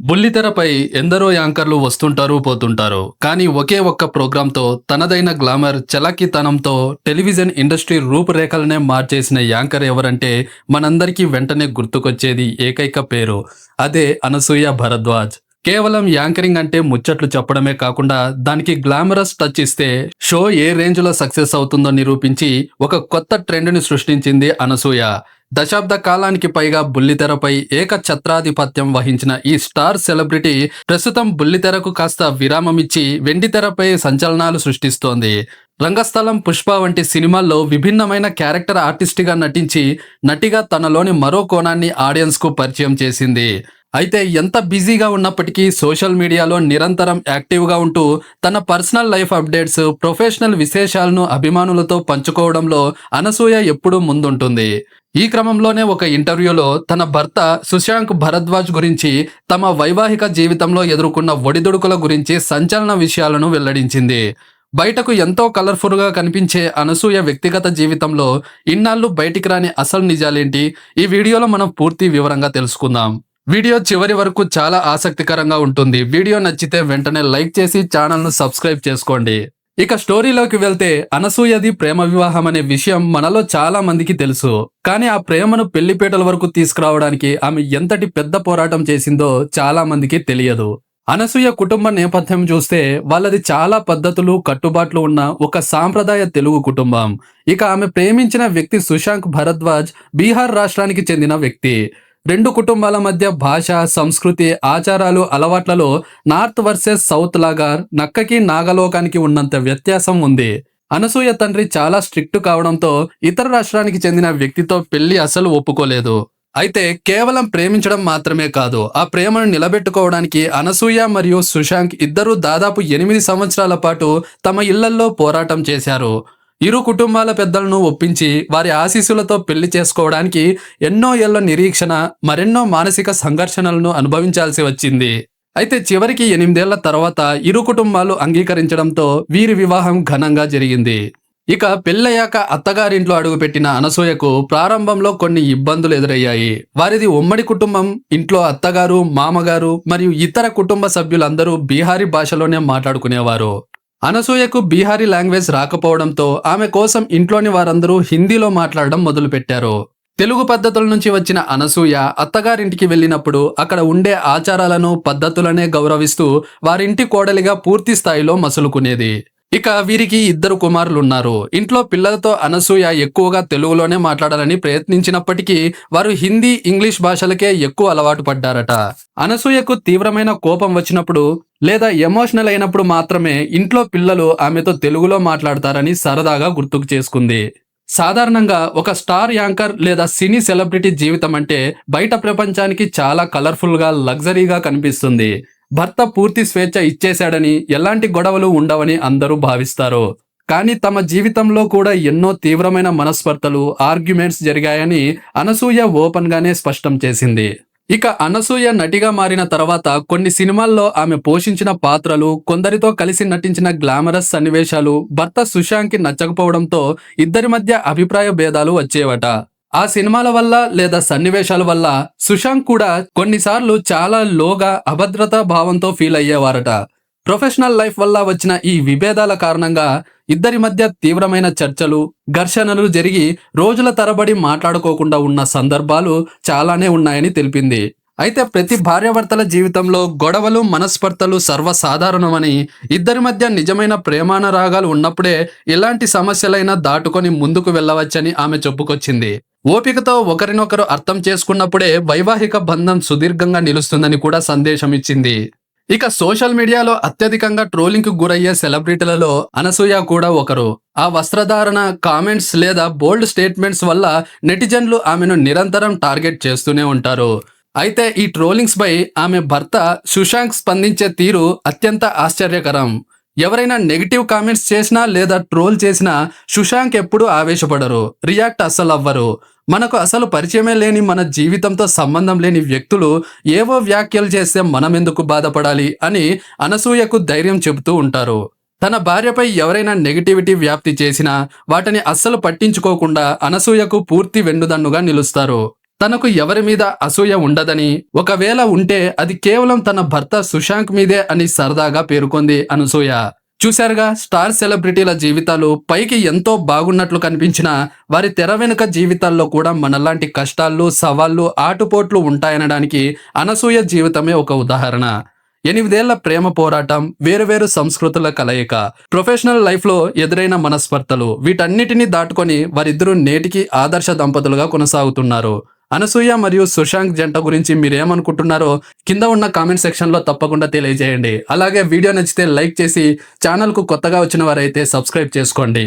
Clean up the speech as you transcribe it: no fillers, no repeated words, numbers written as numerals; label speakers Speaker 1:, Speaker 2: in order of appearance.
Speaker 1: బుల్లితెరపై ఎందరో యాంకర్లు వస్తుంటారు, పోతుంటారు. కానీ ఒకే ఒక్క ప్రోగ్రాంతో తనదైన గ్లామర్, చలాకీతనంతో టెలివిజన్ ఇండస్ట్రీ రూపురేఖలనే మార్చేసిన యాంకర్ ఎవరంటే మనందరికీ వెంటనే గుర్తుకొచ్చేది ఏకైక పేరు. అదే అనసూయ భరద్వాజ్. కేవలం యాంకరింగ్ అంటే ముచ్చట్లు చెప్పడమే కాకుండా దానికి గ్లామరస్ టచ్ ఇస్తే షో ఏ రేంజ్లో సక్సెస్ అవుతుందో నిరూపించి ఒక కొత్త ట్రెండ్ని సృష్టించింది అనసూయ. దశాబ్ద కాలానికి పైగా బుల్లితెరపై ఏకఛత్రాధిపత్యం వహించిన ఈ స్టార్ సెలబ్రిటీ ప్రస్తుతం బుల్లితెరకు కాస్త విరామమిచ్చి వెండితెరపై సంచలనాలు సృష్టిస్తోంది. రంగస్థలం, పుష్ప వంటి సినిమాల్లో విభిన్నమైన క్యారెక్టర్ ఆర్టిస్ట్గా నటించి నటిగా తనలోని మరో కోణాన్ని ఆడియన్స్కు పరిచయం చేసింది. అయితే ఎంత బిజీగా ఉన్నప్పటికీ సోషల్ మీడియాలో నిరంతరం యాక్టివ్గా ఉంటూ తన పర్సనల్ లైఫ్ అప్డేట్స్, ప్రొఫెషనల్ విశేషాలను అభిమానులతో పంచుకోవడంలో అనసూయ ఎప్పుడూ ముందుంటుంది. ఈ క్రమంలోనే ఒక ఇంటర్వ్యూలో తన భర్త సుశాంక్ భరద్వాజ్ గురించి, తమ వైవాహిక జీవితంలో ఎదుర్కొన్న ఒడిదుడుకుల గురించి సంచలన విషయాలను వెల్లడించింది. బయటకు ఎంతో కలర్ఫుల్గా కనిపించే అనసూయ వ్యక్తిగత జీవితంలో ఇన్నాళ్ళు బయటికి రాని అసలు నిజాలేంటి, ఈ వీడియోలో మనం పూర్తి వివరంగా తెలుసుకుందాం. వీడియో చివరి వరకు చాలా ఆసక్తికరంగా ఉంటుంది. వీడియో నచ్చితే వెంటనే లైక్ చేసి ఛానల్ను సబ్స్క్రైబ్ చేసుకోండి. ఇక స్టోరీలోకి వెళ్తే, అనసూయది ప్రేమ వివాహం అనే విషయం మనలో చాలా మందికి తెలుసు. కానీ ఆ ప్రేమను పెళ్లిపీటల వరకు తీసుకురావడానికి ఆమె ఎంతటి పెద్ద పోరాటం చేసిందో చాలా మందికి తెలియదు. అనసూయ కుటుంబ నేపథ్యం చూస్తే వాళ్ళది చాలా పద్ధతులు, కట్టుబాట్లు ఉన్న ఒక సాంప్రదాయ తెలుగు కుటుంబం. ఇక ఆమె ప్రేమించిన వ్యక్తి సుశాంక్ భరద్వాజ్ బీహార్ రాష్ట్రానికి చెందిన వ్యక్తి. రెండు కుటుంబాల మధ్య భాష, సంస్కృతి, ఆచారాలు, అలవాట్లలో నార్త్ వర్సెస్ సౌత్ లాగా నక్కకి నాగలోకానికి ఉన్నంత వ్యత్యాసం ఉంది. అనసూయ తండ్రి చాలా స్ట్రిక్ట్ కావడంతో ఇతర రాష్ట్రానికి చెందిన వ్యక్తితో పెళ్లి అసలు ఒప్పుకోలేదు. అయితే కేవలం ప్రేమించడం మాత్రమే కాదు, ఆ ప్రేమను నిలబెట్టుకోవడానికి అనసూయ మరియు సుశాంక్ ఇద్దరూ దాదాపు 8 సంవత్సరాల పాటు తమ ఇళ్లల్లో పోరాటం చేశారు. ఇరు కుటుంబాల పెద్దలను ఒప్పించి వారి ఆశీస్సులతో పెళ్లి చేసుకోవడానికి ఎన్నో ఏళ్ల నిరీక్షణ, మరెన్నో మానసిక సంఘర్షణలను అనుభవించాల్సి వచ్చింది. అయితే చివరికి 8 ఏళ్ల తర్వాత ఇరు కుటుంబాలు అంగీకరించడంతో వీరి వివాహం ఘనంగా జరిగింది. ఇక పెళ్ళయ్యాక అత్తగారింట్లో అడుగుపెట్టిన అనసూయకు ప్రారంభంలో కొన్ని ఇబ్బందులు ఎదురయ్యాయి. వారిది ఉమ్మడి కుటుంబం. ఇంట్లో అత్తగారు, మామగారు మరియు ఇతర కుటుంబ సభ్యులందరూ బీహారీ భాషలోనే మాట్లాడుకునేవారు. అనసూయకు బీహారీ లాంగ్వేజ్ రాకపోవడంతో ఆమె కోసం ఇంట్లోని వారందరూ హిందీలో మాట్లాడడం మొదలుపెట్టారు. తెలుగు పద్ధతుల నుంచి వచ్చిన అనసూయ అత్తగారింటికి వెళ్ళినప్పుడు అక్కడ ఉండే ఆచారాలను, పద్ధతులనే గౌరవిస్తూ వారింటి కోడలిగా పూర్తి స్థాయిలో మసులుకునేది. ఇక వీరికి 2 కుమారులున్నారు. ఇంట్లో పిల్లలతో అనసూయ ఎక్కువగా తెలుగులోనే మాట్లాడాలని ప్రయత్నించినప్పటికీ వారు హిందీ, ఇంగ్లీష్ భాషలకే ఎక్కువ అలవాటు పడ్డారట. అనసూయకు తీవ్రమైన కోపం వచ్చినప్పుడు లేదా ఎమోషనల్ అయినప్పుడు మాత్రమే ఇంట్లో పిల్లలు ఆమెతో తెలుగులో మాట్లాడతారని సరదాగా గుర్తుకు చేసుకుంది. సాధారణంగా ఒక స్టార్ యాంకర్ లేదా సినీ సెలబ్రిటీ జీవితం అంటే బయట ప్రపంచానికి చాలా కలర్ఫుల్గా, లగ్జరీగా కనిపిస్తుంది. భర్త పూర్తి స్వేచ్ఛ ఇచ్చేశాడని, ఎలాంటి గొడవలు ఉండవని అందరూ భావిస్తారు. కానీ తమ జీవితంలో కూడా ఎన్నో తీవ్రమైన మనస్పర్ధలు, ఆర్గ్యుమెంట్స్ జరిగాయని అనసూయ ఓపెన్ గానే స్పష్టం చేసింది. ఇక అనసూయ నటిగా మారిన తర్వాత కొన్ని సినిమాల్లో ఆమె పోషించిన పాత్రలు, కొందరితో కలిసి నటించిన గ్లామరస్ సన్నివేశాలు భర్త సుశాంక్కి నచ్చకపోవడంతో ఇద్దరి మధ్య అభిప్రాయ భేదాలు వచ్చేవట. ఆ సినిమాల వల్ల లేదా సన్నివేశాల వల్ల సుశాంక్ కూడా కొన్నిసార్లు చాలా లోగా, అభద్రతా భావంతో ఫీల్ అయ్యేవారట. ప్రొఫెషనల్ లైఫ్ వల్ల వచ్చిన ఈ విభేదాల కారణంగా ఇద్దరి మధ్య తీవ్రమైన చర్చలు, ఘర్షణలు జరిగి రోజుల తరబడి మాట్లాడుకోకుండా ఉన్న సందర్భాలు చాలానే ఉన్నాయని తెలిపింది. అయితే ప్రతి భార్యాభర్తల జీవితంలో గొడవలు, మనస్పర్ధలు సర్వసాధారణమని, ఇద్దరి మధ్య నిజమైన ప్రేమానురాగాలు ఉన్నప్పుడే ఎలాంటి సమస్యలైనా దాటుకొని ముందుకు వెళ్ళవచ్చని ఆమె చెప్పుకొచ్చింది. ఓపికతో ఒకరినొకరు అర్థం చేసుకున్నప్పుడే వైవాహిక బంధం సుదీర్ఘంగా నిలుస్తుందని కూడా సందేశం ఇచ్చింది. ఇక సోషల్ మీడియాలో అత్యధికంగా ట్రోలింగ్కు గురయ్యే సెలబ్రిటీలలో అనసూయ కూడా ఒకరు. ఆ వస్త్రధారణ, కామెంట్స్ లేదా బోల్డ్ స్టేట్మెంట్స్ వల్ల నెటిజన్లు ఆమెను నిరంతరం టార్గెట్ చేస్తూనే ఉంటారు. అయితే ఈ ట్రోలింగ్స్ పై ఆమె భర్త సుశాంక్ స్పందించే తీరు అత్యంత ఆశ్చర్యకరం. ఎవరైనా నెగిటివ్ కామెంట్స్ చేసినా లేదా ట్రోల్ చేసినా సుశాంక్ ఎప్పుడూ ఆవేశపడరు, రియాక్ట్ అస్సలు అవ్వరు. మనకు అసలు పరిచయమే లేని, మన జీవితంతో సంబంధం లేని వ్యక్తులు ఏవో వ్యాఖ్యలు చేస్తే మనమెందుకు బాధపడాలి అని అనసూయకు ధైర్యం చెబుతూ ఉంటారు. తన భార్యపై ఎవరైనా నెగిటివిటీ వ్యాప్తి చేసినా వాటిని అస్సలు పట్టించుకోకుండా అనసూయకు పూర్తి వెన్నుదన్నుగా నిలుస్తారు. తనకు ఎవరి మీద అసూయ ఉండదని, ఒకవేళ ఉంటే అది కేవలం తన భర్త సుశాంక్ మీదే అని సరదాగా పేర్కొంది అనసూయ. చూశారుగా, స్టార్ సెలబ్రిటీల జీవితాలు పైకి ఎంతో బాగున్నట్లు కనిపించినా వారి తెర వెనుక జీవితాల్లో కూడా మనలాంటి కష్టాలు, సవాళ్లు, ఆటుపోట్లు ఉంటాయనడానికి అనసూయ జీవితమే ఒక ఉదాహరణ. 8 ఏళ్ల ప్రేమ పోరాటం, వేరువేరు సంస్కృతుల కలయిక, ప్రొఫెషనల్ లైఫ్లో ఎదురైన మనస్పర్ధలు, వీటన్నిటిని దాటుకొని వారిద్దరూ నేటికి ఆదర్శ దంపతులుగా కొనసాగుతున్నారు. అనసూయ మరియు సుశాంక్ జంట గురించి మీరేమనుకుంటున్నారో కింద ఉన్న కామెంట్ సెక్షన్లో తప్పకుండా తెలియజేయండి. అలాగే వీడియో నచ్చితే లైక్ చేసి ఛానల్కు కొత్తగా వచ్చిన వారైతే సబ్స్క్రైబ్ చేసుకోండి.